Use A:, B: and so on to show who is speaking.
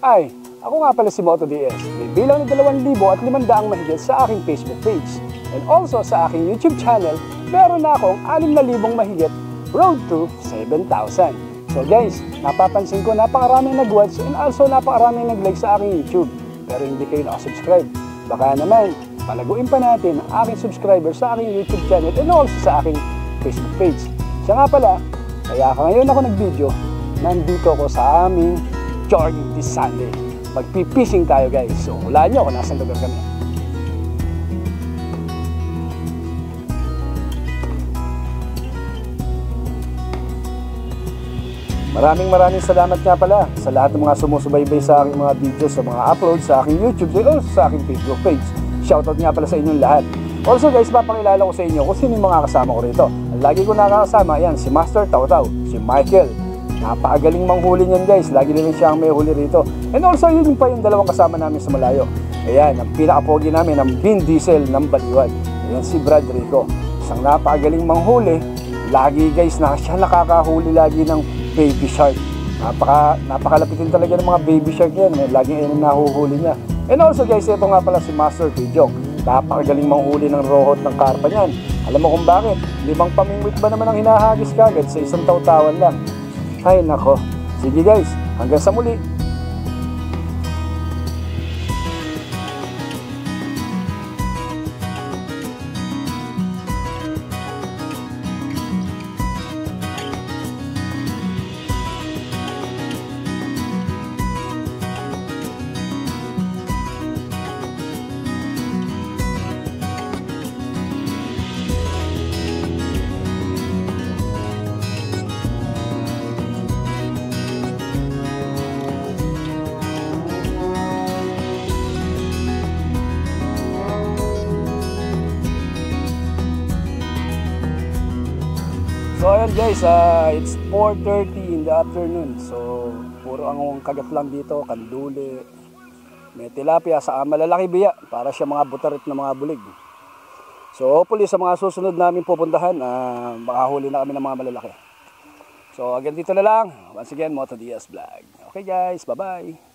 A: Ay, ako nga pala si Moto DS. May bilang na 2,500 mahigit sa aking Facebook page. And also sa aking YouTube channel, meron na akong 6,000 mahigit road to 7,000. So guys, napapansin ko napakaraming nag-watch and also napakaraming nag-like sa aking YouTube. Pero hindi kayo nakasubscribe. Baka naman, palaguin pa natin ang aking subscriber sa aking YouTube channel and also sa aking Facebook page. Siya nga pala, kaya ngayon ako nag-video, nandito ako sa aming jogging this Sunday. Magpipishing tayo guys. So, hulaan nyo kung nasan lugar kami. Maraming salamat nga pala sa lahat ng mga sumusubaybay sa aking mga videos, sa mga upload sa aking YouTube and also sa aking Facebook page. Shoutout nga pala sa inyong lahat. Also guys, papakilala ko sa inyo kung sino yung mga kasama ko rito. Ang lagi ko nakakasama, yan, si Master Tawtaw, si Michael. Napakagaling manghuli niyan guys, lagi na rin siya ang may huli rito. And also yun pa yung dalawang kasama namin sa malayo. Ayan, ang pinaka-pogi namin, ang Vin Diesel ng Baliwan. Ayan si Brad Rico, isang napakagaling manghuli. Lagi guys, siya nakakahuli lagi ng baby shark. Napakalapitin talaga ng mga baby shark yan. Laging ayun nahuhuli niya. And also guys, ito nga pala si Master Pidjok. Napakagaling manghuli ng rohot ng karpa niyan. Alam mo kung bakit? 5 pamingwit ba naman ang hinahagis kagad sa isang tawtawan lang? Ay nako. Sige guys, hanggang sa muli. So ayan guys, it's 4:30 in the afternoon. So puro ang kagat lang dito, kanduli, may tilapia sa malalaki biya para siya mga butarit na mga bulig. So hopefully sa mga susunod namin pupuntahan, makahuli na kami ng mga malalaki. So again dito na lang, once again Moto DS Vlog. Okay guys, bye bye.